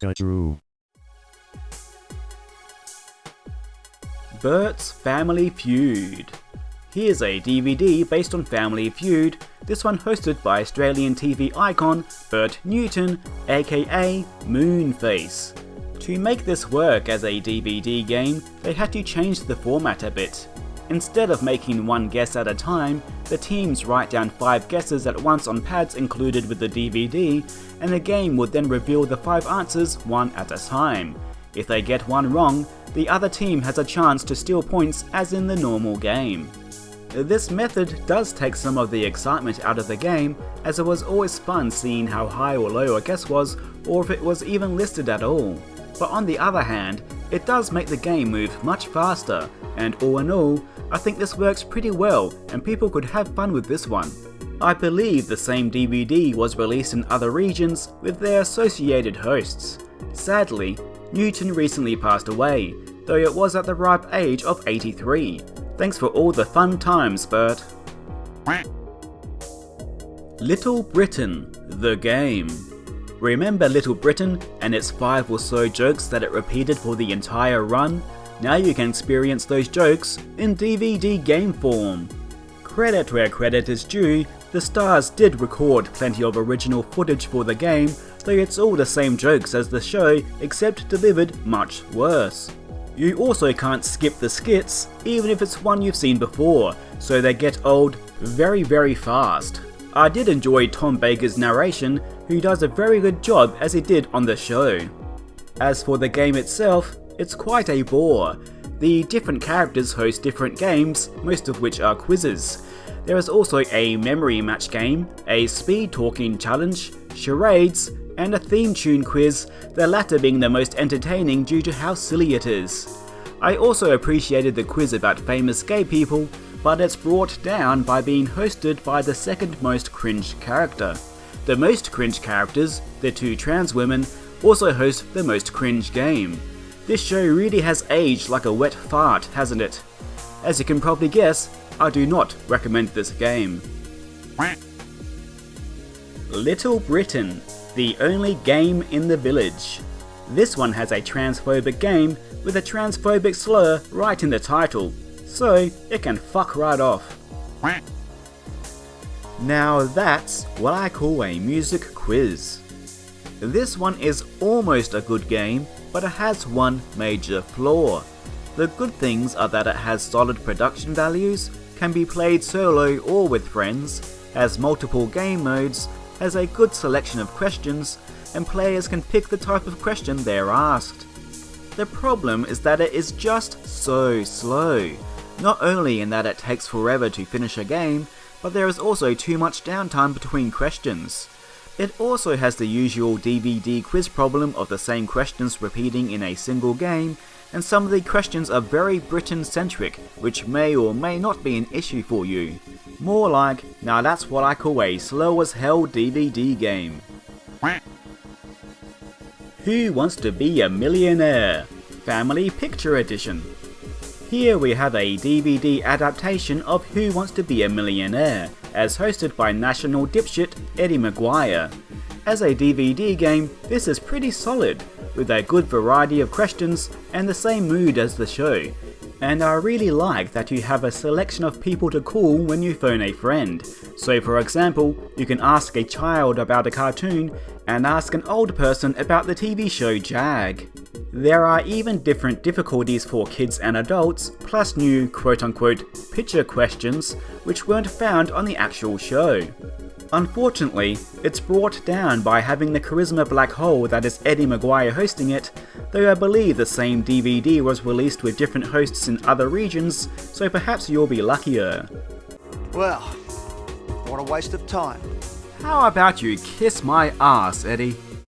America True. Bert's Family Feud. Here's a DVD based on Family Feud, this one hosted by Australian TV icon Bert Newton, aka Moonface. To make this work as a DVD game, they had to change the format a bit. Instead of making one guess at a time, the teams write down 5 guesses at once on pads included with the DVD, and the game would then reveal the 5 answers one at a time. If they get one wrong, the other team has a chance to steal points as in the normal game. This method does take some of the excitement out of the game, as it was always fun seeing how high or low a guess was, or if it was even listed at all. But on the other hand, it does make the game move much faster, and all in all, I think this works pretty well and people could have fun with this one. I believe the same DVD was released in other regions with their associated hosts. Sadly, Newton recently passed away, though it was at the ripe age of 83. Thanks for all the fun times, Bert. Little Britain, the game. Remember Little Britain and its 5 or so jokes that it repeated for the entire run? Now you can experience those jokes in DVD game form. Credit where credit is due, the stars did record plenty of original footage for the game, though it's all the same jokes as the show, except delivered much worse. You also can't skip the skits, even if it's one you've seen before, so they get old very fast. I did enjoy Tom Baker's narration, who does a very good job as he did on the show. As for the game itself, it's quite a bore. The different characters host different games, most of which are quizzes. There is also a memory match game, a speed talking challenge, charades, and a theme tune quiz, the latter being the most entertaining due to how silly it is. I also appreciated the quiz about famous gay people, but it's brought down by being hosted by the second most cringe character. The most cringe characters, the 2 trans women, also host the most cringe game. This show really has aged like a wet fart, hasn't it? As you can probably guess, I do not recommend this game. Little Britain, the only game in the village. This one has a transphobic game with a transphobic slur right in the title, so it can fuck right off. Now that's what I call a music quiz. This one is almost a good game, but it has one major flaw. The good things are that it has solid production values, can be played solo or with friends, has multiple game modes, has a good selection of questions, and players can pick the type of question they're asked. The problem is that it is just so slow, not only in that it takes forever to finish a game, but there is also too much downtime between questions. It also has the usual DVD quiz problem of the same questions repeating in a single game, and some of the questions are very Britain-centric, which may or may not be an issue for you. More like, now that's what I call a slow as hell DVD game. Who Wants to Be a Millionaire? Family Picture Edition. Here we have a DVD adaptation of Who Wants to Be a Millionaire, as hosted by national dipshit Eddie Maguire. As a DVD game, this is pretty solid, with a good variety of questions and the same mood as the show. And I really like that you have a selection of people to call when you phone a friend. So for example, you can ask a child about a cartoon and ask an old person about the TV show Jag. There are even different difficulties for kids and adults, plus new quote-unquote picture questions which weren't found on the actual show. Unfortunately, it's brought down by having the charisma black hole that is Eddie Maguire hosting it, though I believe the same DVD was released with different hosts in other regions, so perhaps you'll be luckier. Well, what a waste of time. How about you kiss my ass, Eddie?